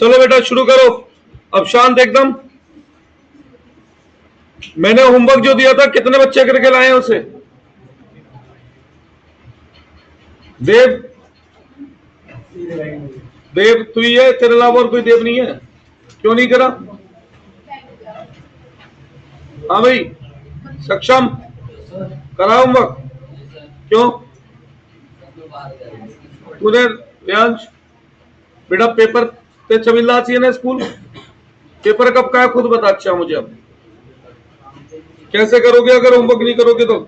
चलो बेटा शुरू करो। अब शांत एकदम। मैंने होमवर्क जो दिया था कितने बच्चे करके लाए हैं उसे? देव, देव तू ही है, तेरे अलावा और कोई देव नहीं है? क्यों नहीं करा? हाँ भाई सक्षम, करा होमवर्क? क्यों? तूने व्यांश बेटा पेपर पे चमिल्ला चाहिए ना स्कूल? पेपर कब का है खुद बता। अच्छा मुझे अब कैसे करोगे अगर होमवर्क नहीं करोगे तो?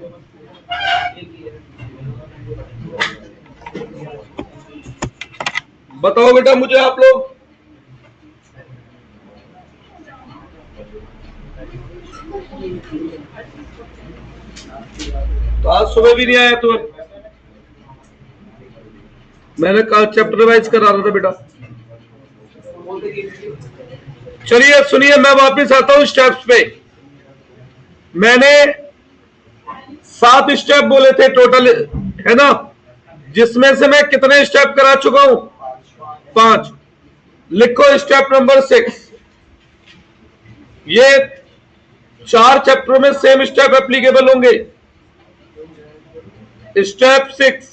बताओ बेटा मुझे आप लोग। तो आज सुबह भी नहीं आया तू? मैंने कल चैप्टर रिवाइज करा रहा था बेटा। चलिए सुनिए, मैं वापस आता हूं स्टेप्स पे। मैंने 7 स्टेप बोले थे टोटल, है ना? जिसमें से मैं कितने स्टेप करा चुका हूं? 5। लिखो स्टेप नंबर 6। ये 4 चैप्टरों में सेम स्टेप एप्लीकेबल होंगे। Step 6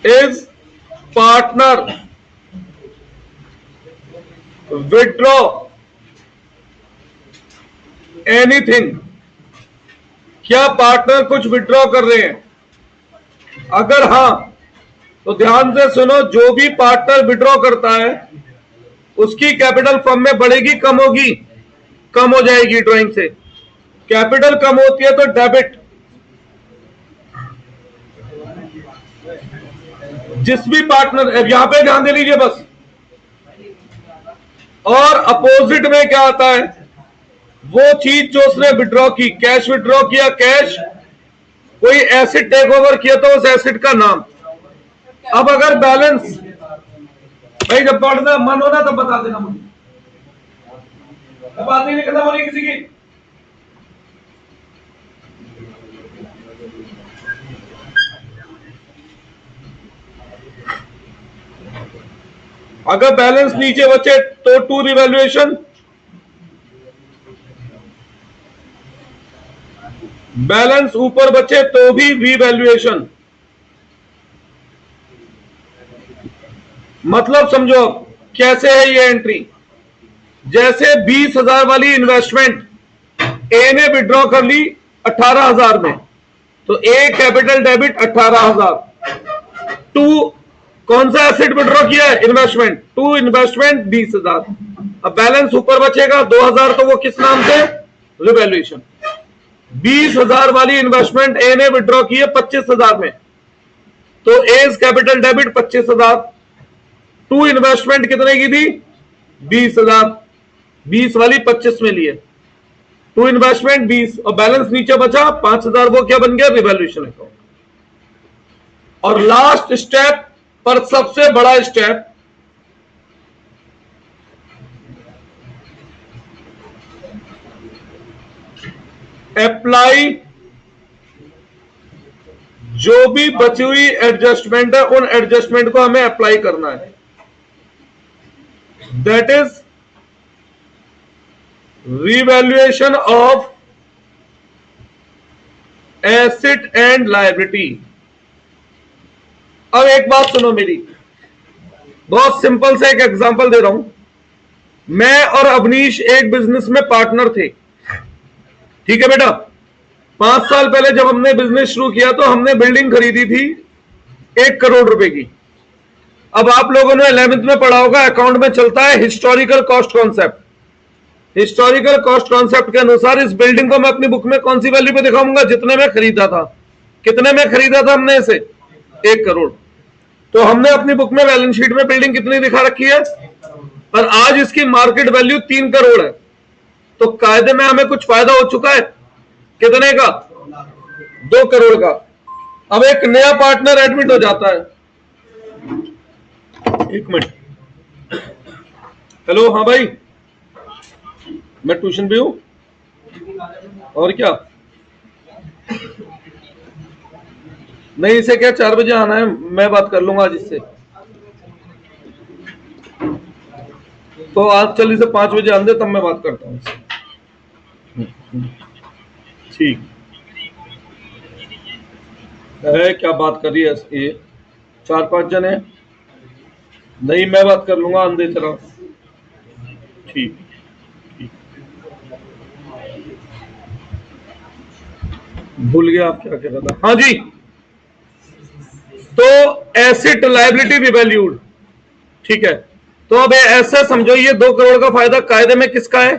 is partner withdraw anything. क्या पार्टनर कुछ विड्रॉ कर रहे हैं? अगर हां तो ध्यान से सुनो, जो भी पार्टनर विड्रॉ करता है उसकी कैपिटल फर्म में बढ़ेगी कम होगी? कम हो जाएगी। ड्राइंग से कैपिटल कम होती है तो डेबिट। जिस भी पार्टनर, यहां पे ध्यान दे लीजिए बस। और अपोजिट में क्या आता है? वो चीज जो उसने विड्रॉ की, कैश विड्रॉ किया, कैश, कोई एसिड टेक ओवर किया तो उस एसिड का नाम। अब अगर बैलेंस, भाई जब पढ़ना मन होना तब बता देना मुझे, बात नहीं खत्म होनी किसी की। अगर बैलेंस नीचे बचे तो टू रिवैल्यूएशन, बैलेंस ऊपर बचे तो भी रीवैल्यूएशन। मतलब समझो कैसे है ये एंट्री। जैसे 20,000 वाली इन्वेस्टमेंट ए ने विड्रॉ कर ली 18,000 में, तो ए कैपिटल डेबिट 18,000। टू कौन सा एसेट विड्रॉ किया है? इन्वेस्टमेंट। To investment 20,000। अब बैलेंस ऊपर बचेगा 2,000, तो वो किस नाम से? रिवैल्यूएशन। 20,000 वाली इन्वेस्टमेंट ए ने विड्रॉ की है 25,000 में, तो as capital debit 25,000। To investment कितने की थी? 20,000। 20 वाली 25 में लिए, टू इन्वेस्टमेंट 20, और बैलेंस नीचे बचा 5,000। वो क्या बन गया? Revaluation account. और लास्ट स्टेप पर सबसे बड़ा स्टेप, अप्लाई। जो भी बची हुई एडजस्टमेंट है उन एडजस्टमेंट को हमें अप्लाई करना है। That is revaluation of asset and liability. अब एक बात सुनो मेरी, बहुत सिंपल से एक एग्जांपल दे रहा हूं। मैं और अवनीश एक बिजनेस में पार्टनर थे, ठीक है बेटा? 5 साल पहले जब हमने बिजनेस शुरू किया तो हमने बिल्डिंग खरीदी थी 1 करोड़ रुपए की। अब आप लोगों ने 11th में पढ़ा होगा, अकाउंट में चलता है historical cost concept. Historical cost concept के अनुसार इस बिल्डिंग को मैं अपनी बुक में कौन सी वैल्यू पे दिखाऊंगा? जितने में खरीदा था। कितने में खरीदा था हमने इसे? 1 करोड़। तो हमने अपनी बुक में बैलेंस शीट में बिल्डिंग कितनी दिखा रखी है? और आज इसकी मार्केट वैल्यू 3 करोड़ है। तो कायदे में हमें कुछ फायदा हो चुका है। कितने का? 2 करोड़ का। अब एक नया पार्टनर एडमिट हो जाता है। एक मिनट। हेलो, हाँ भाई, मैं ट्यूशन पे हूं। और क्या? नहीं, इसे क्या 4 बजे आना है, मैं बात कर लूंगा आज इससे। तो आज चलिए से 5 बजे आंदे तब मैं बात करता हूँ इससे। ठीक है, क्या बात कर रही है ये? 4-5 जने नहीं, मैं बात कर लूंगा, आंदे चला। ठीक ठीक। भूल गया आप क्या कह रहा था। हाँ जी, तो एसेट लायबिलिटी रिवैल्यूड, ठीक है। तो अब ऐसा समझो, ये 2 करोड़ का फायदा कायदे में किसका है?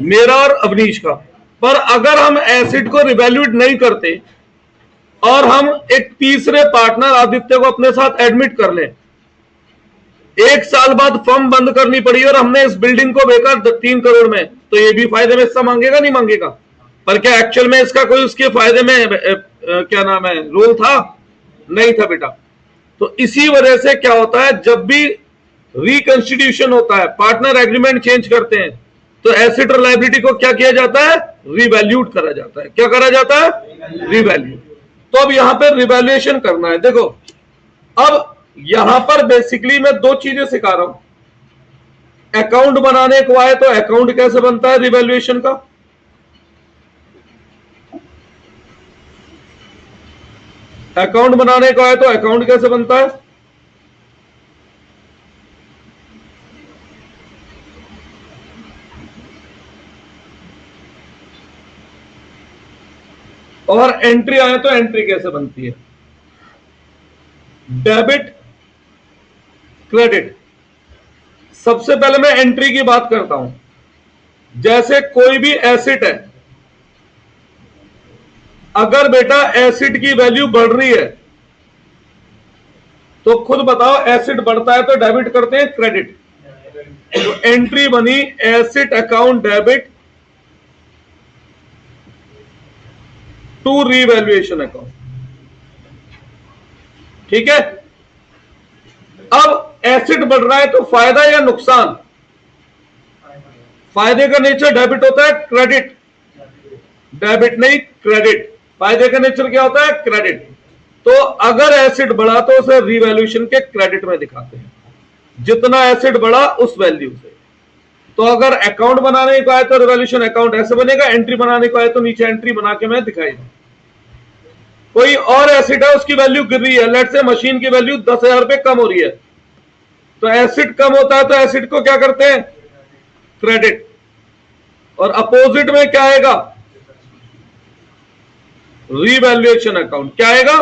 मेरा और अवनीश का। पर अगर हम एसेट को रिवैल्यूड नहीं करते और हम एक तीसरे पार्टनर आदित्य को अपने साथ एडमिट कर लें, 1 साल बाद फर्म बंद करनी पड़ी और हमने इस बिल्डिंग को बेचा 3 करोड़ में, तो ये भी फायदे में हिस्सा मांगेगा नहीं मांगेगा? पर क्या एक्चुअल में इसका कोई उसके फायदे में क्या नाम है रोल था? नहीं था बेटा। तो इसी वजह से क्या होता है, जब भी रिकंस्टिट्यूशन होता है, पार्टनर एग्रीमेंट चेंज करते हैं, तो एसेट और लायबिलिटी को क्या किया जाता है? रिवैल्यूड करा जाता है। क्या करा जाता है? रिवैल्यूड। तो अब यहां पर रिवैल्यूएशन करना है। देखो, अब यहां पर बेसिकली मैं 2 चीजें सिखा रहा हूं। अकाउंट बनाने को आए तो अकाउंट कैसे बनता है रिवैल्यूएशन का, अकाउंट बनाने को आए तो अकाउंट कैसे बनता है, और एंट्री आए तो एंट्री कैसे बनती है। Debit credit. सबसे पहले मैं एंट्री की बात करता हूं। जैसे कोई भी एसेट है, अगर बेटा एसेट की वैल्यू बढ़ रही है तो खुद बताओ, एसेट बढ़ता है तो डेबिट करते हैं क्रेडिट। तो एंट्री बनी asset account debit to revaluation account, ठीक है। अब एसेट बढ़ रहा है तो फायदा या नुकसान? फायदे का नेचर डेबिट होता है, क्रेडिट डेबिट नहीं क्रेडिट। फायदे का नेचर क्या होता है? क्रेडिट। तो अगर एसेट बढ़ा तो उसे रीवैल्यूएशन के क्रेडिट में दिखाते हैं, जितना एसेट बढ़ा उस वैल्यू से। तो अगर अकाउंट बनाने को आए तो रिवैल्यूएशन अकाउंट ऐसे बनेगा, एंट्री बनाने को आए तो नीचे एंट्री बना के मैं दिखाएगा। कोई और एसेट है, उसकी वैल्यू गिर रही है, लेट से मशीन की वैल्यू 10,000 रुपए कम हो रही है, तो एसेट कम होता है तो एसेट को क्या करते हैं? क्रेडिट। और अपोजिट में क्या आएगा? Revaluation account. क्या आएगा?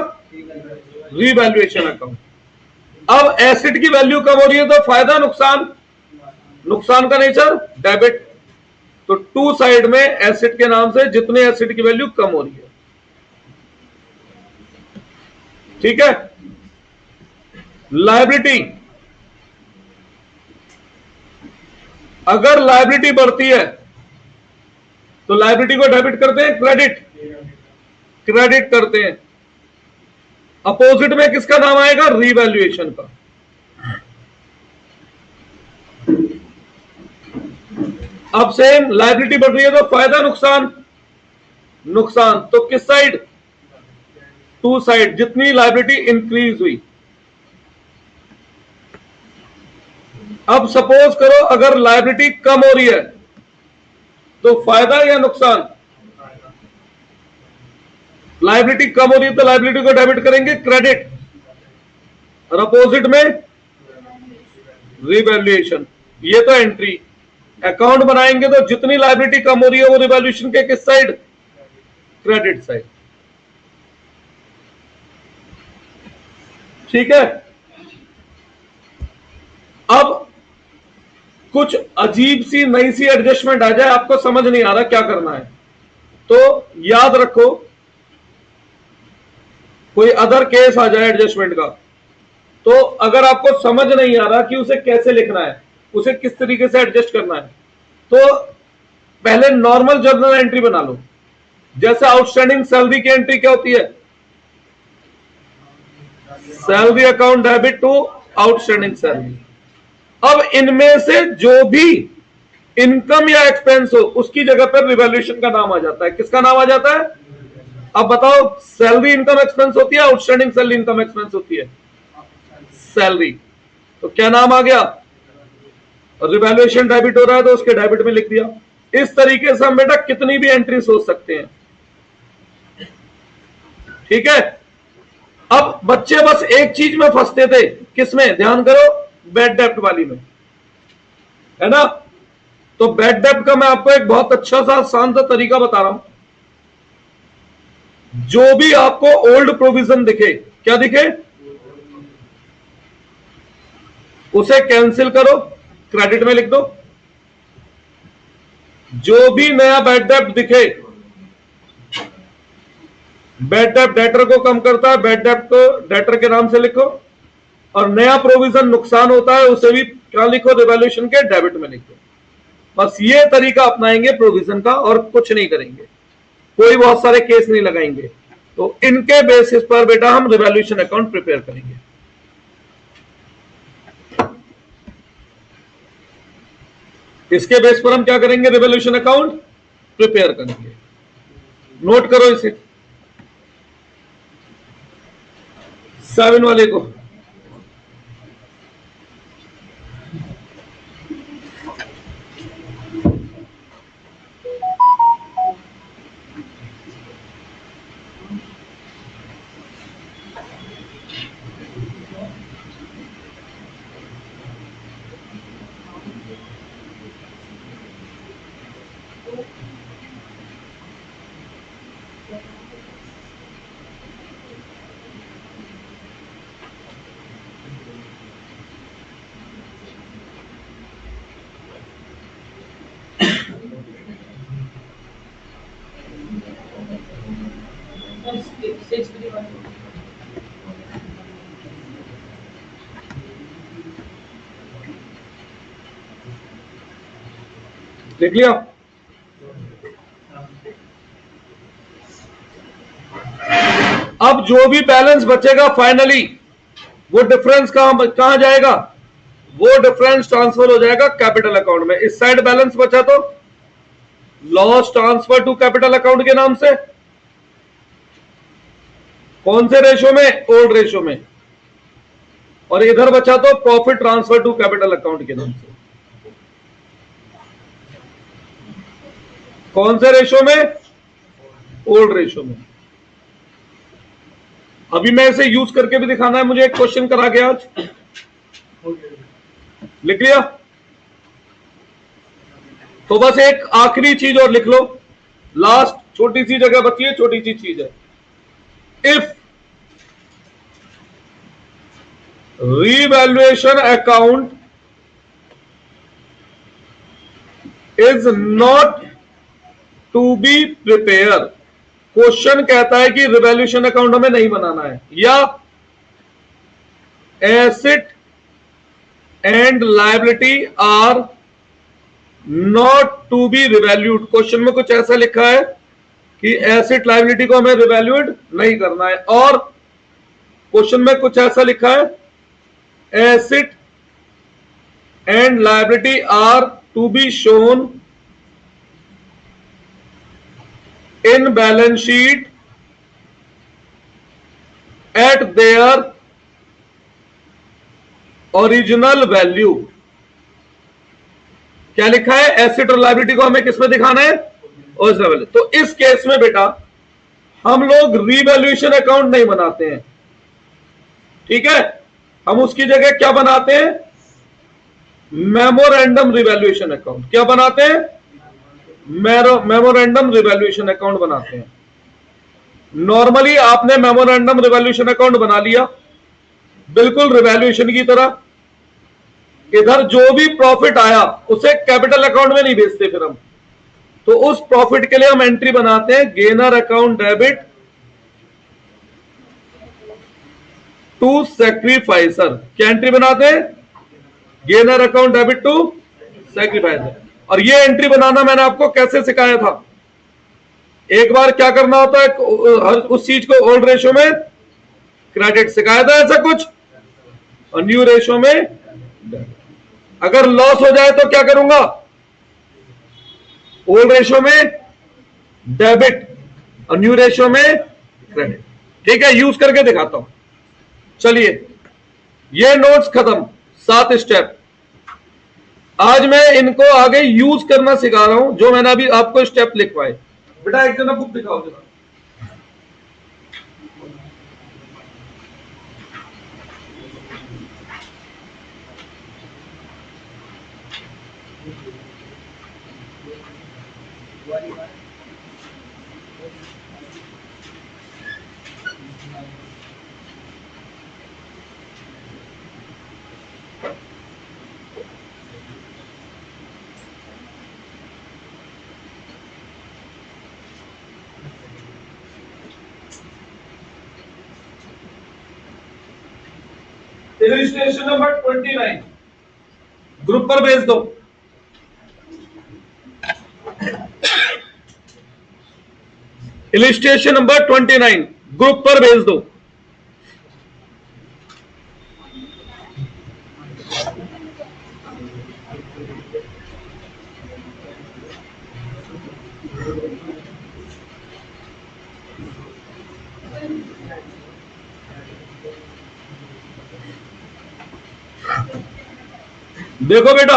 Revaluation account. अब एसेट की वैल्यू कम हो रही है तो फायदा नुकसान? नुकसान का नेचर डेबिट। तो टू साइड में एसेट के नाम से जितने एसेट की वैल्यू कम हो रही है, ठीक है। लायबिलिटी, अगर लायबिलिटी बढ़ती है तो लायबिलिटी को डेबिट करते हैं क्रेडिट, क्रेडिट करते हैं। अपोजिट में किसका नाम आएगा? रीवैल्यूएशन का। अब सेम लायबिलिटी बढ़ रही है तो फायदा नुकसान? नुकसान। तो किस साइड? टू साइड, जितनी लायबिलिटी इंक्रीज हुई। अब सपोज करो अगर लायबिलिटी कम हो रही है तो फायदा या नुकसान? लायबिलिटी कम हो रही है तो लायबिलिटी को डेबिट करेंगे क्रेडिट, और अपोजिट में रिवैल्यूएशन। ये तो एंट्री। अकाउंट बनाएंगे तो जितनी लायबिलिटी कम हो रही है वो रिवैल्यूएशन के किस साइड? क्रेडिट साइड, ठीक है। अब कुछ अजीब सी नई सी एडजस्टमेंट आ जाए, आपको समझ नहीं आ रहा क्या करना है, तो याद रखो, कोई अदर केस आ जाए एडजस्टमेंट का, तो अगर आपको समझ नहीं आ रहा कि उसे कैसे लिखना है, उसे किस तरीके से एडजस्ट करना है, तो पहले नॉर्मल जर्नल एंट्री बना लो। जैसे आउटस्टैंडिंग सैलरी की एंट्री क्या होती है? Salary account debit to outstanding salary. अब इनमें से जो भी इनकम या एक्सपेंस हो उसकी जगह पर रिवैल्यूएशन का नाम आ जाता है। किसका नाम आ जाता है? अब बताओ, सैलरी इनकम एक्सपेंस होती है, आउटस्टैंडिंग सैलरी इनकम एक्सपेंस होती है? सैलरी। तो क्या नाम आ गया? और रिवैल्यूएशन डेबिट हो रहा है तो उसके डेबिट में लिख दिया। इस तरीके से हम बेटा कितनी भी एंट्री सोच सकते हैं। ठीक है, अब बच्चे बस एक चीज में फंसते थे, किसमें, ध्यान करो, बैड डेब्ट वाली में, है ना। तो बैड डेब्ट का मैं आपको एक बहुत अच्छा सा आसान सा तरीका बता रहा हूं। जो भी आपको ओल्ड प्रोविजन दिखे, क्या दिखे, उसे कैंसिल करो, क्रेडिट में लिख दो। जो भी नया बैड डेब्ट दिखे, बैड डेब्ट डेटर को कम करता है, बैड डेब्ट को डेटर के नाम से लिखो, और नया प्रोविजन नुकसान होता है उसे भी क्या लिखो, रिवैल्यूएशन के डेबिट में लिखो। बस ये तरीका अपनाएंगे प्रोविजन का, और कुछ नहीं करेंगे, कोई बहुत सारे केस नहीं लगाएंगे। तो इनके बेसिस पर बेटा हम रिवैल्यूएशन अकाउंट प्रिपेयर करेंगे। इसके बेस पर हम क्या करेंगे, रिवैल्यूएशन अकाउंट प्रिपेयर करेंगे। नोट करो इसे, 7 वाले को। देख लिया। अब जो भी बैलेंस बचेगा फाइनली, वो डिफरेंस कहां जाएगा, वो डिफरेंस ट्रांसफर हो जाएगा कैपिटल अकाउंट में। इस साइड बैलेंस बचा तो loss transfer to capital account के नाम से, कौन से रेशो में, ओल्ड रेशो में, और इधर बचा तो profit transfer to capital account के नाम से। कौन से रेशो में, ओल्ड रेशो में। अभी मैं इसे यूज करके भी दिखाना है मुझे, एक क्वेश्चन करा के आज, लिख लिया। तो बस एक आखिरी चीज और लिख लो, लास्ट छोटी सी जगह बची है, छोटी सी चीज है। If revaluation account is not to be prepared, question कहता है कि रिवैल्यूएशन अकाउंट हमें नहीं बनाना है, या asset and liability are not to be revalued. Question में कुछ ऐसा लिखा है कि एसेट लायबिलिटी को हमें रिवैल्यूड नहीं करना है, और क्वेश्चन में कुछ ऐसा लिखा है asset and liability are to be shown in balance sheet at their original value। क्या लिखा है, एसेट और लायबिलिटी को हमें किसमें दिखाना है, ओरिजिनल वैल्यू। तो इस केस में बेटा हम लोग रिवैल्यूएशन अकाउंट नहीं बनाते हैं, ठीक है। हम उसकी जगह क्या बनाते हैं, मेमोरेंडम रिवैल्यूएशन अकाउंट। क्या बनाते हैं, मेमोरेंडम रिवैल्यूएशन अकाउंट बनाते हैं। नॉर्मली आपने मेमोरेंडम रिवैल्यूएशन अकाउंट बना लिया, बिल्कुल रिवैल्यूएशन की तरह। इधर जो भी प्रॉफिट आया उसे कैपिटल अकाउंट में नहीं भेजते फिर हम, तो उस प्रॉफिट के लिए हम एंट्री बनाते हैं, गेनर अकाउंट डेबिट टू सैक्रिफाइसर। क्या एंट्री बनाते हैं, गेनर अकाउंट डेबिट टू सैक्रिफाइसर। और ये एंट्री बनाना मैंने आपको कैसे सिखाया था, एक बार क्या करना होता है, उस चीज को ओल्ड रेशो में क्रेडिट सिखाया था ऐसा कुछ, और न्यू रेशो में अगर लॉस हो जाए तो क्या करूंगा, ओल्ड रेशो में डेबिट और न्यू रेशो में क्रेडिट। ठीक है, यूज करके दिखाता हूं। चलिए ये नोट्स खत्म, 7 स्टेप। आज मैं इनको आगे यूज करना सिखा रहा हूं, जो मैंने अभी आपको स्टेप लिखवाए। बेटा एक जना बुक दिखाओ जरा। इलस्ट्रेशन नंबर 29 ग्रुप पर भेज दो। इलस्ट्रेशन नंबर 29 ग्रुप पर भेज दो। देखो बेटा,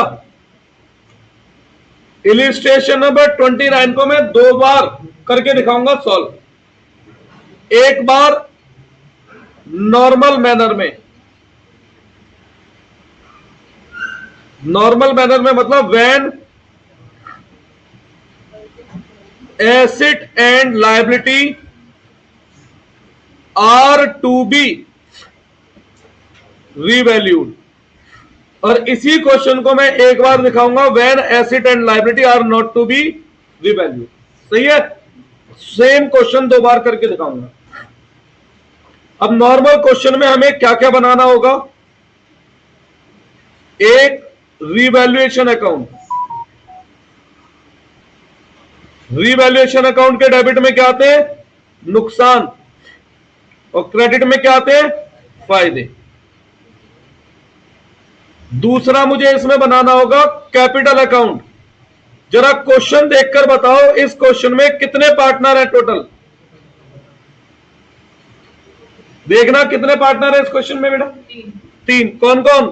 इलस्ट्रेशन नंबर 29 को मैं 2 बार करके दिखाऊंगा सॉल्व। एक बार नॉर्मल मैनर में, नॉर्मल मैनर में मतलब when asset and liability are to be revalued, और इसी क्वेश्चन को मैं एक बार दिखाऊंगा when asset and liability are not to be revalued. सही है, सेम क्वेश्चन 2 बार करके दिखाऊंगा। अब नॉर्मल क्वेश्चन में हमें क्या क्या बनाना होगा? एक रीवैल्यूएशन अकाउंट, रीवैल्यूएशन अकाउंट के डेबिट में क्या आते हैं? नुकसान, और क्रेडिट में क्या आते हैं? फायदे। दूसरा मुझे इसमें बनाना होगा कैपिटल अकाउंट। जरा क्वेश्चन देखकर बताओ, इस क्वेश्चन में कितने पार्टनर हैं टोटल? देखना कितने पार्टनर है इस क्वेश्चन में बेटा? 3। कौन कौन?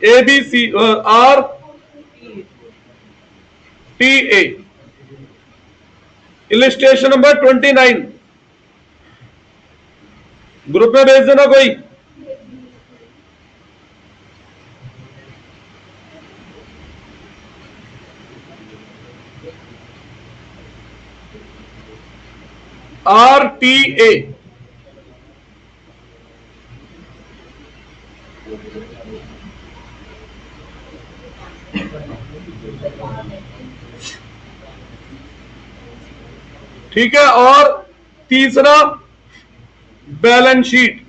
A B C R T A. Illustration number 29 group में भेज देना कोई। आर टी ए, ठीक है। और तीसरा बैलेंस शीट।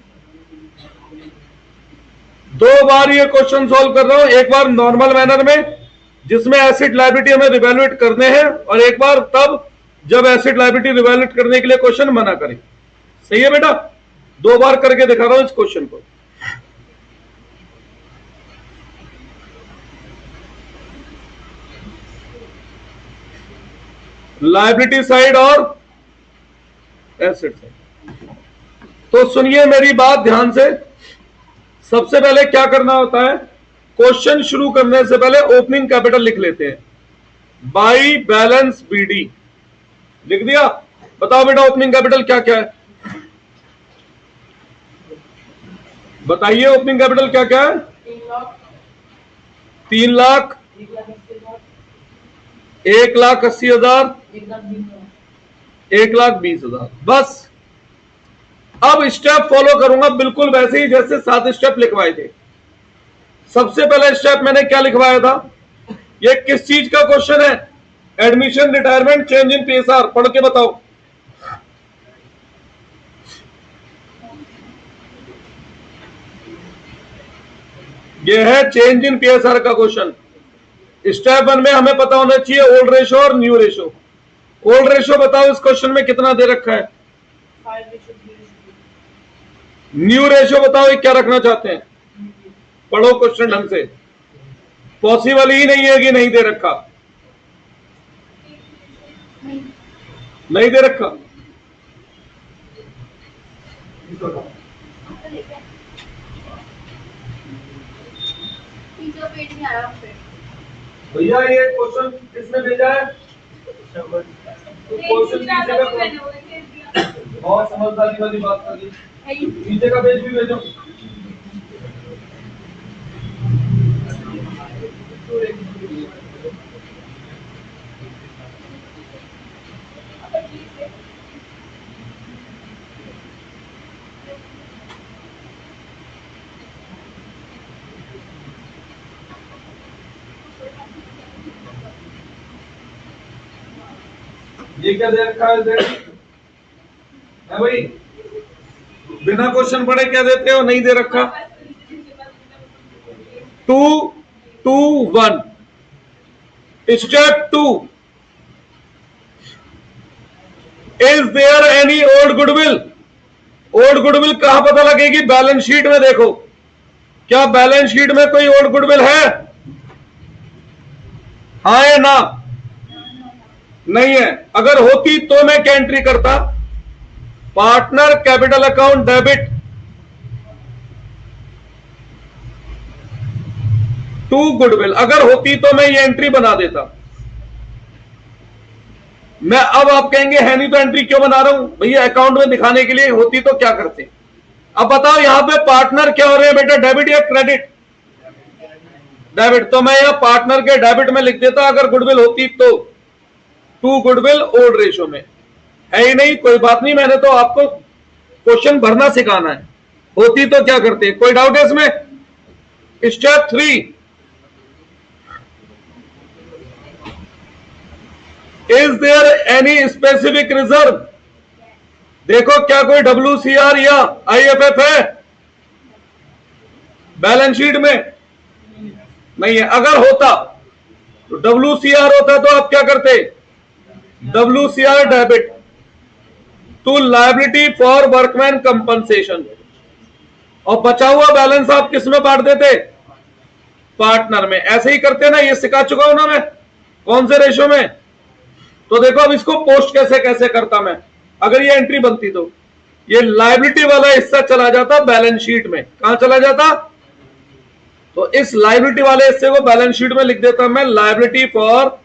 2 बार ये क्वेश्चन सॉल्व कर रहा हूं, एक बार नॉर्मल मैनर में जिसमें एसेट लायबिलिटी हमें रिवैल्यूएट करने हैं, और एक बार तब जब एसेट लायबिलिटी रिवैल्यूएट करने के लिए क्वेश्चन मना करे। सही है बेटा, 2 बार करके दिखा रहा हूं इस क्वेश्चन को। लायबिलिटी साइड और एसेट साइड। तो सुनिए मेरी बात ध्यान से। सबसे पहले क्या करना होता है, क्वेश्चन शुरू करने से पहले ओपनिंग कैपिटल लिख लेते हैं। बाई बैलेंस बीडी लिख दिया। बताओ बेटा ओपनिंग कैपिटल क्या क्या है? बताइए ओपनिंग कैपिटल क्या क्या है? 3 लाख, 1,80,000, 1,20,000। बस अब स्टेप फॉलो करूंगा बिल्कुल वैसे ही जैसे 7 स्टेप लिखवाए थे। सबसे पहले स्टेप मैंने क्या लिखवाया था? ये किस चीज का क्वेश्चन है? Admission, retirement, change in PSR. पढ़ के बताओ। ये है चेंज इन पीएसआर का क्वेश्चन। स्टेप 1 में हमें पता होना चाहिए ओल्ड रेशो और न्यू रेशो। ओल्ड रेशो बताओ इस क्वेश्चन में कितना दे रखा है? न्यू रेशो बताओ ये क्या रखना चाहते हैं? पढ़ो क्वेश्चन ढंग से। पॉसिबल ही नहीं है कि नहीं दे रखा। नहीं दे रखा। पेज नहीं आया हम पे। भैया ये क्वेश्चन किसने भेजा है? क्वेश्चन नीचे का बहुत समझदारी वाली बात कर दी, नीचे का पेज भी भेजो। ये क्या दे रखा है भाई? बिना क्वेश्चन पढ़े क्या देते हो? नहीं दे रखा। 2 2 1 step 2 is there any old goodwill? Old goodwill कहां पता लगेगी? बैलेंस शीट में देखो। क्या बैलेंस शीट में कोई ओल्ड गुडविल है? हाँ या ना? नहीं है। अगर होती तो मैं क्या एंट्री करता? Partner capital account debit to goodwill. अगर होती तो मैं ये एंट्री बना देता। मैं अब आप कहेंगे है नहीं तो एंट्री क्यों बना रहा हूं? भैया अकाउंट में दिखाने के लिए, होती तो क्या करते। अब बताओ यहां पे पार्टनर क्या हो रहे हैं बेटा, डेबिट या क्रेडिट? डेबिट। तो मैं यहां पार्टनर के डेबिट में लिख देता अगर गुडविल होती तो। टू गुडविल ओल्ड रेशो में है ही नहीं, कोई बात नहीं, मैंने तो आपको क्वेश्चन भरना सिखाना है। होती तो क्या करते? कोई डाउट है इसमें? Step 3 is there any specific reserve? देखो क्या कोई WCR या IFF है बैलेंस शीट में? नहीं है। अगर होता तो WCR होता तो आप क्या करते? WCR debit to liability for workman compensation, और बचा हुआ बैलेंस आप किस में बांट देते? पार्टनर में। ऐसे ही करते ना, ये सिखा चुका हूं ना मैं, कौन से रेशो में। तो देखो अब इसको पोस्ट कैसे कैसे करता मैं, अगर ये एंट्री बनती तो ये लायबिलिटी वाला हिस्सा चला जाता बैलेंस शीट में। कहां चला जाता? तो इस लायबिलिटी वाले हिस्से को बैलेंस शीट में लिख देता मैं लायबिलिटी फॉर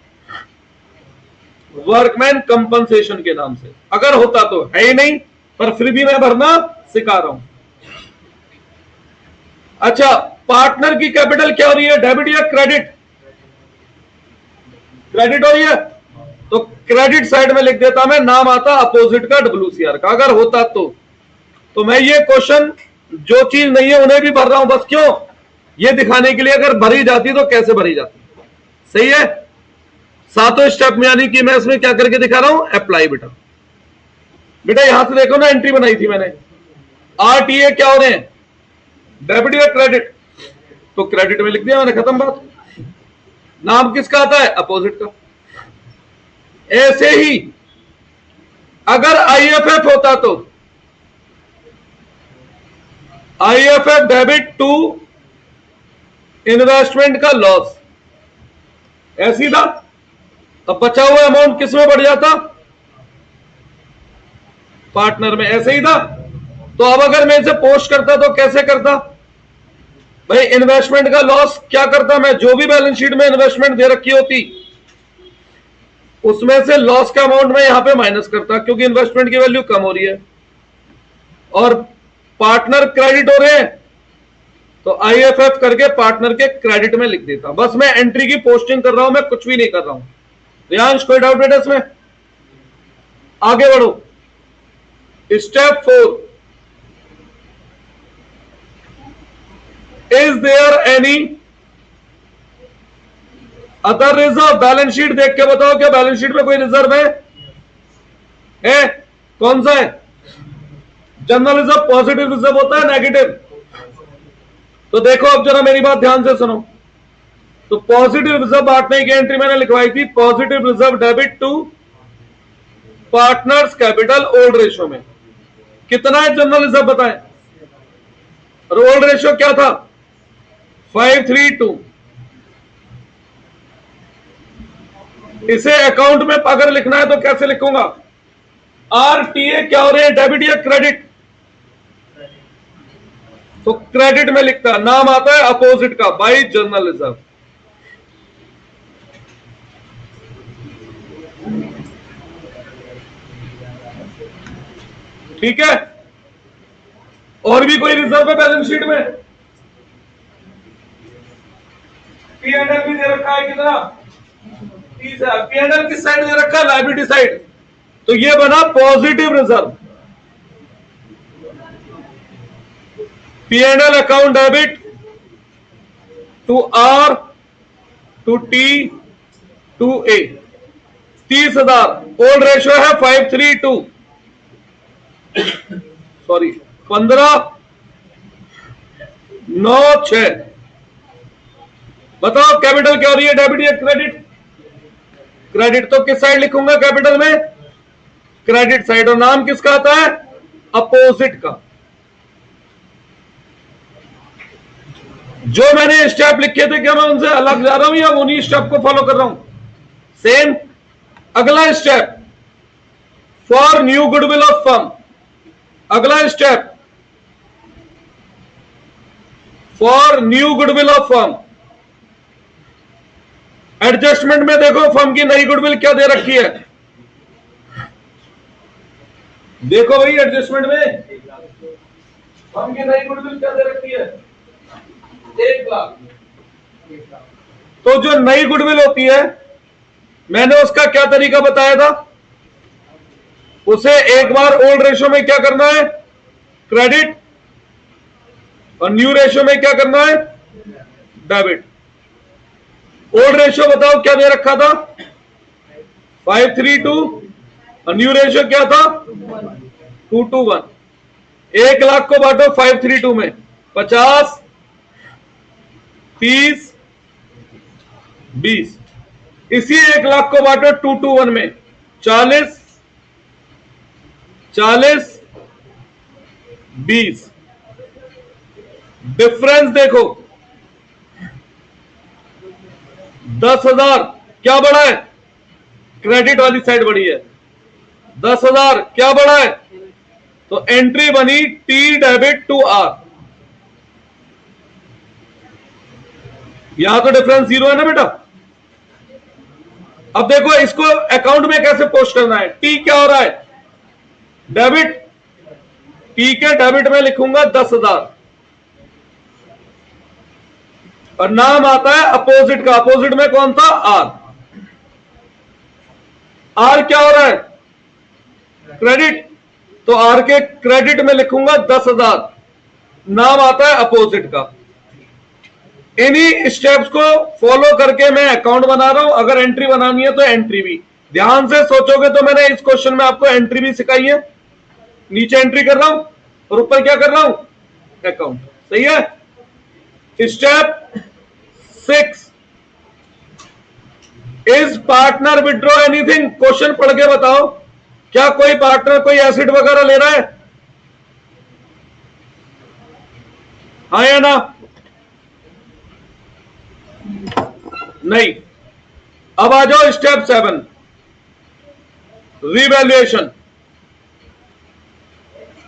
वर्कमैन कंपनसेशन के नाम से। अगर होता तो, है ही नहीं, पर फिर भी मैं भरना सिखा रहा हूं। अच्छा, पार्टनर की कैपिटल क्या हो रही है, डेबिट या क्रेडिट? क्रेडिट हो रही है, तो क्रेडिट साइड में लिख देता मैं, नाम आता अपोजिट का WCR का। अगर होता तो मैं ये क्वेश्चन जो चीज नहीं है उन्हें भी भर रहा हूं, बस क्यों? ये दिखाने के लिए अगर भरी जाती तो कैसे भरी जाती। सही है? सातों स्टेप में, यानी कि मैं इसमें क्या करके दिखा रहा हूं, अप्लाई। बेटा यहां से देखो ना, एंट्री बनाई थी मैंने। RTA क्या हो रहे हैं, डेबिट या क्रेडिट? तो क्रेडिट में लिख दिया मैंने, खत्म बात। नाम किसका आता है? अपोजिट का। ऐसे ही अगर IFF होता तो IFF डेबिट टू इन्वेस्टमेंट का लॉस, ऐसी था। अब बचा हुआ अमाउंट किस में बढ़ जाता? पार्टनर में। ऐसे ही था। तो अब अगर मैं इसे पोस्ट करता तो कैसे करता भाई? इन्वेस्टमेंट का लॉस क्या करता मैं? जो भी बैलेंस शीट में इन्वेस्टमेंट दे रखी होती उसमें से लॉस का अमाउंट मैं यहां पे माइनस करता, क्योंकि इन्वेस्टमेंट की वैल्यू कम हो रही है और पार्टनर क्रेडिट हो रहे हैं, तो IFF करके पार्टनर के क्रेडिट में लिख देता। बस मैं एंट्री की पोस्टिंग कर रहा हूं, मैं कुछ भी नहीं कर रहा हूं। रियांश कोई डाउट है इसमें? आगे बढ़ो। Step 4 is there any other reserve? Balance sheet देख के बताओ, क्या बैलेंस शीट में कोई रिजर्व है? कौन सा है? जनरल रिजर्व पॉजिटिव रिजर्व होता है, नेगेटिव? तो देखो अब जरा मेरी बात ध्यान से सुनो। तो पॉजिटिव रिजर्व बांटने की एंट्री मैंने लिखवाई थी, positive reserve debit to partners capital old ratio में। कितना है जनरल रिजर्व बताएं? और ओल्ड रेशो क्या था? 532। इसे अकाउंट में अगर लिखना है तो कैसे लिखूंगा? RTA क्या हो रहे हैं, डेबिट या क्रेडिट? तो क्रेडिट में लिखता है, नाम आता है अपोजिट का, बाई जनरल रिजर्व। ठीक है। और भी कोई रिजर्व है बैलेंस शीट में? P&L भी दे रखा है कितना? 30,000। P&L किस साइड दे रखा है? Liability side. तो ये बना positive reserve. P&L account debit to R to T to A 30,000। Old ratio है 532, सॉरी 15,9,6। बताओ कैपिटल क्या हो रही है, डेबिट या क्रेडिट? क्रेडिट। तो किस साइड लिखूंगा कैपिटल में? Credit side. और नाम किसका आता है? अपोजिट का। जो मैंने स्टेप लिखे थे क्या मैं उनसे अलग जा रहा हूं या उन्हीं स्टेप को फॉलो कर रहा हूं? सेम। अगला step for new goodwill of firm. अगला step for new goodwill of firm. Adjustment में देखो फर्म की नई गुडविल क्या दे रखी है। देखो भाई एडजस्टमेंट में फर्म की नई गुडविल क्या दे रखी है? 1,00,000। तो जो नई गुडविल होती है मैंने उसका क्या तरीका बताया था? उसे एक बार ओल्ड रेशियो में क्या करना है? क्रेडिट। और न्यू रेशियो में क्या करना है? डेबिट। ओल्ड रेशियो बताओ क्या दे रखा था? 532। और न्यू रेशियो क्या था? 2:1। 1,00,000 को बांटो 532 में, 50, 30, 20। इसी 1,00,000 को बांटो 2:1 में, 40, 40, 20। डिफरेंस देखो, 10,000 क्या बढ़ा है? क्रेडिट वाली साइड बढ़ी है। 10,000 क्या बढ़ा है? तो एंट्री बनी टी डेबिट टू आर। यहां तो डिफरेंस 0 है ना बेटा। अब देखो इसको अकाउंट में कैसे पोस्ट करना है। टी क्या हो रहा है? डेबिट। टी के डेबिट में लिखूंगा 10,000 और नाम आता है अपोजिट का। अपोजिट में कौन था? आर। आर क्या हो रहा है? क्रेडिट। तो आर के क्रेडिट में लिखूंगा 10,000, नाम आता है अपोजिट का। इन्हीं स्टेप्स को फॉलो करके मैं अकाउंट बना रहा हूं। अगर एंट्री बनानी है तो एंट्री भी ध्यान से सोचोगे तो मैंने इस क्वेश्चन में आपको एंट्री भी सिखाई है। नीचे एंट्री कर रहा हूं और ऊपर क्या कर रहा हूं? अकाउंट। सही है। Step 6, is partner withdraw anything? Question पढ़ के बताओ, क्या कोई पार्टनर कोई एसिड वगैरह ले रहा है? हाँ या ना? नहीं। अब आ जाओ स्टेप 7, रिवैल्यूएशन।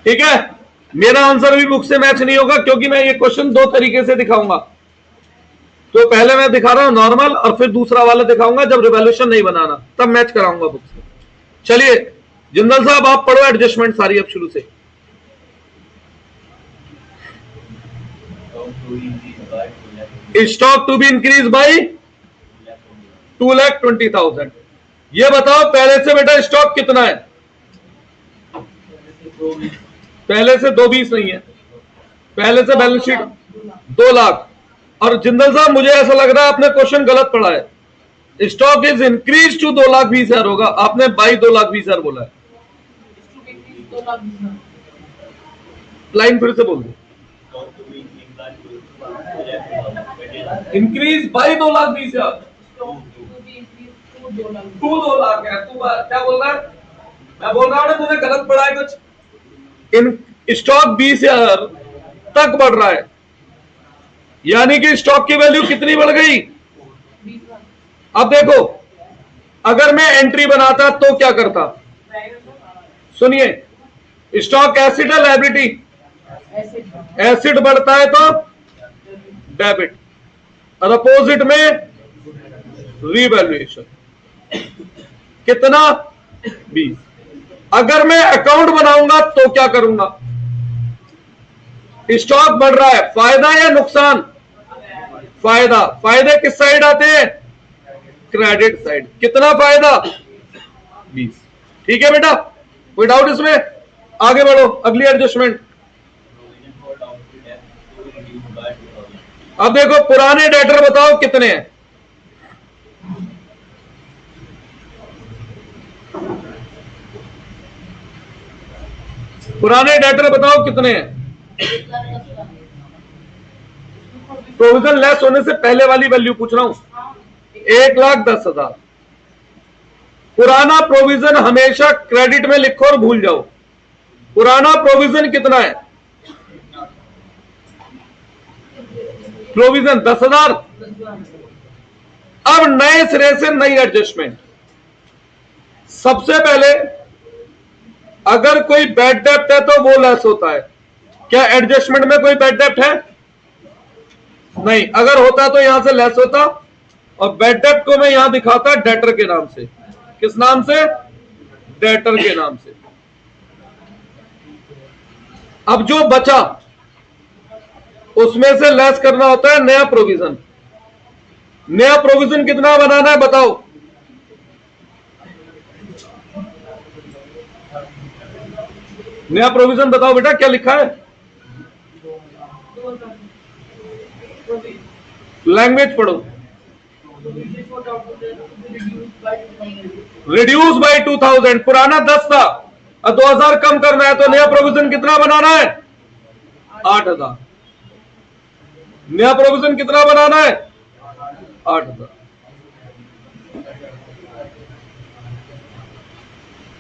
ठीक है। मेरा आंसर भी बुक से मैच नहीं होगा क्योंकि मैं ये क्वेश्चन दो तरीके से दिखाऊंगा। तो पहले मैं दिखा रहा हूं नॉर्मल और फिर दूसरा वाला दिखाऊंगा जब रिवैल्यूएशन नहीं बनाना, तब मैच कराऊंगा बुक से। चलिए जिंदल साहब आप पढ़ो एडजस्टमेंट सारी अब शुरू से। Stock to be increase by 2,20,000। ये बताओ पहले से बेटा स्टॉक कितना है? पहले से 220 नहीं है, पहले से बैलेंस शीट 2,00,000। और जिंदल साहब मुझे ऐसा लग रहा है आपने क्वेश्चन गलत पढ़ा है। स्टॉक इज इंक्रीज टू 2,20,000 होगा, आपने बाई 2,20,000 बोला है। लाइन फिर से बोल दो। Increase by 2,20,000। 2,00,000 है। तू क्या बोल रहा है? मैं बोल रहा हूं ना तूने गलत पढ़ा है कुछ। इन स्टॉक 20,000 तक बढ़ रहा है, यानी कि स्टॉक की वैल्यू कितनी बढ़ गई? अब देखो अगर मैं एंट्री बनाता तो क्या करता? सुनिए, स्टॉक एसिड है लायबिलिटी? एसिड बढ़ता है तो डेबिट, और अपोजिट में रीवैल्यूएशन। कितना? 20। अगर मैं अकाउंट बनाऊंगा तो क्या करूंगा? स्टॉक बढ़ रहा है, फायदा या नुकसान? फायदा। फायदे किस साइड आते हैं? Credit side. कितना फायदा? 20। ठीक है बेटा, कोई डाउट इसमें? आगे बढ़ो, अगली एडजस्टमेंट। अब देखो पुराने डेटर बताओ कितने हैं। पुराने डेटर बताओ कितने हैं। प्रोविजन लेस होने से पहले वाली वैल्यू पूछ रहा हूं। 1,10,000। पुराना प्रोविजन हमेशा क्रेडिट में लिखो और भूल जाओ। पुराना प्रोविजन कितना है? प्रोविजन 10,000। अब नए सिरे से नई एडजस्टमेंट। सबसे पहले अगर कोई बैड डेप्ट है तो वो लेस होता है। क्या एडजस्टमेंट में कोई बैड डेप्ट है? नहीं। अगर होता तो यहां से लेस होता, और बैड डेप्ट को मैं यहां दिखाता डेटर के नाम से। किस नाम से? डेटर के नाम से। अब जो बचा उसमें से लेस करना होता है नया प्रोविजन। नया प्रोविजन कितना बनाना है बताओ? नया प्रोविजन बताओ बेटा, क्या लिखा है? लैंग्वेज पढ़ो। Reduce by 2000। पुराना 10 था और 2000 कम करना है, तो नया प्रोविजन कितना बनाना है? 8,000। नया प्रोविजन कितना बनाना है? 8,000।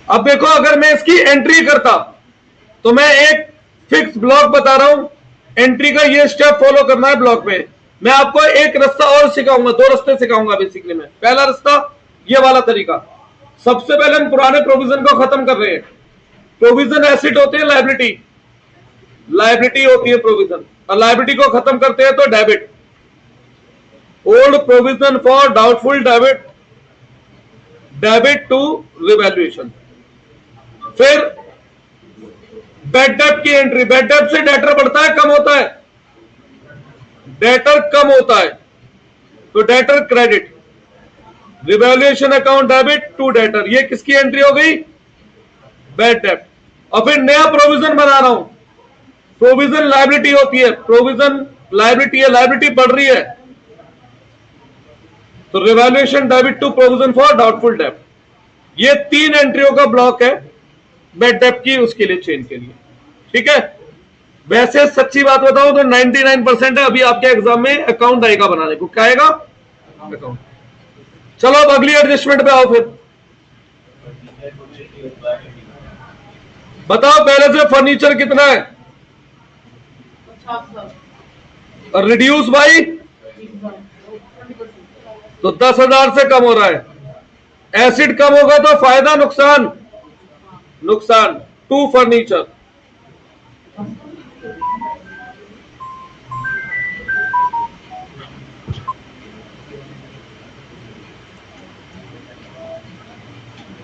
अब देखो, अगर मैं इसकी एंट्री करता तो मैं एक फिक्स ब्लॉक बता रहा हूं, एंट्री का ये स्टेप फॉलो करना है ब्लॉक में। मैं आपको एक रास्ता और सिखाऊंगा, 2 रास्ते सिखाऊंगा बेसिकली मैं। पहला रास्ता ये वाला तरीका। सबसे पहले हम पुराने प्रोविजन को खत्म कर रहे हैं। प्रोविजन एसेट होते हैं, लायबिलिटी लायबिलिटी होती है प्रोविजन, और लायबिलिटी को खत्म करते हैं तो debit. Old provision for doubtful debit, debit to revaluation. फिर बैड डेब्ट की एंट्री। बैड डेब्ट से डेटर बढ़ता है कम होता है? डेटर कम होता है तो debtor credit. Revaluation account debit to debtor. ये किसकी एंट्री हो गई? बैड डेब्ट। और फिर नया प्रोविजन बना रहा हूं। प्रोविजन लायबिलिटी होती है, प्रोविजन लायबिलिटी है, लायबिलिटी बढ़ रही है तो revaluation debit to provision for doubtful डेब्ट। ये 3 एंट्रियों का ब्लॉक है बैड डेब्ट की, उसके लिए चेन के लिए। ठीक है। वैसे सच्ची बात बताऊं तो 99% है अभी आपके एग्जाम में अकाउंट आएगा बनाने को। क्या आएगा? अकाउंट। चलो अब अगली एडजस्टमेंट पे आओ। फिर बताओ पहले से फर्नीचर कितना है? रिड्यूस बाई तो 10,000 से कम हो रहा है। एसिड कम होगा तो फायदा नुकसान? नुकसान टू फर्नीचर।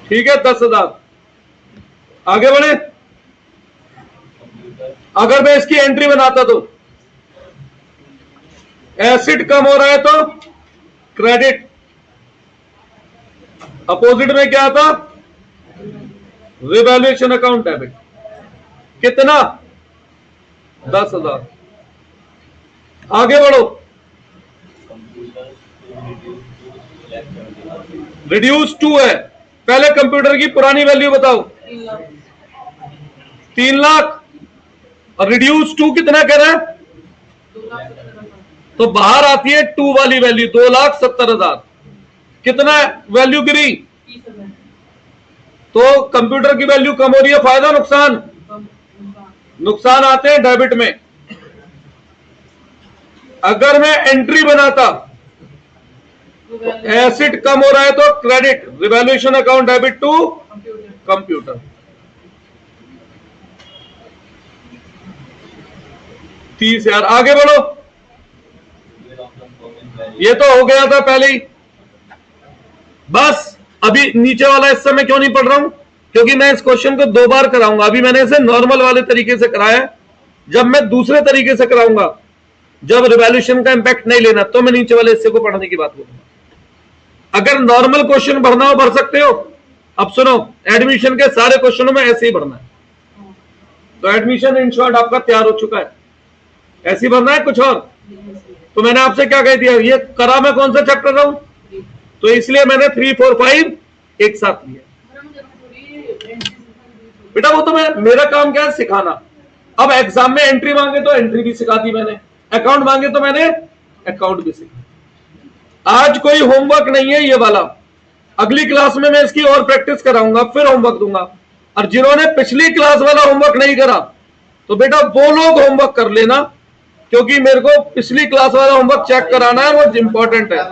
ठीक है, 10,000। आगे बढ़े। अगर मैं इसकी एंट्री बनाता तो एसिड कम हो रहा है तो क्रेडिट, अपोजिट में क्या था? Revaluation account debit. कितना? 10,000। आगे बढ़ो। रिड्यूस 2 है। पहले कंप्यूटर की पुरानी वैल्यू बताओ। 3 लाख। और रिड्यूस 2 कितना कह रहा है? तो बाहर आती है 2 वाली वैल्यू, 2,70,000। कितना वैल्यू गिरी? तो कंप्यूटर की वैल्यू कम हो रही है, फायदा नुकसान? नुकसान आते हैं डेबिट में। अगर मैं एंट्री बनाता एसिड कम हो रहा है तो credit, revaluation account debit to computer. 30 यार, आगे बढ़ो। ये तो हो गया था पहले ही। बस अभी नीचे वाला हिस्सा मैं क्यों नहीं पढ़ रहा हूं, क्योंकि मैं इस क्वेश्चन को 2 बार कराऊंगा। अभी मैंने इसे नॉर्मल वाले तरीके से कराया है, जब मैं दूसरे तरीके से कराऊंगा, जब रिवॉल्यूशन का इंपैक्ट नहीं लेना, तो मैं नीचे वाले हिस्से को पढ़ने की बात करूंगा। अगर नॉर्मल क्वेश्चन भरना हो भर सकते हो। अब सुनो, एडमिशन के सारे क्वेश्चनों में ऐसे ही भरना है। तो एडमिशन इन शॉर्ट आपका तैयार हो चुका है, ऐसे ही भरना है, कुछ और। तो मैंने आपसे क्या कह दिया, ये करा मैं कौन सा चैप्टर रहा हूं, तो इसलिए मैंने 3, 4, 5 एक साथ लिया। बेटा वो तो मेरा काम क्या है, सिखाना। अब एग्जाम में एंट्री मांगे तो एंट्री भी सिखा दी मैंने, अकाउंट मांगे तो मैंने अकाउंट भी सिखा। आज कोई होमवर्क नहीं है ये वाला, अगली क्लास में मैं इसकी और प्रैक्टिस कराऊंगा, फिर होमवर्क दूंगा। और जिन्होंने पिछली क्लास वाला होमवर्क नहीं करा, तो बेटा वो लोग होमवर्क कर लेना, क्योंकि मेरे को पिछली क्लास वाला होमवर्क चेक कराना है, वो इंपॉर्टेंट है।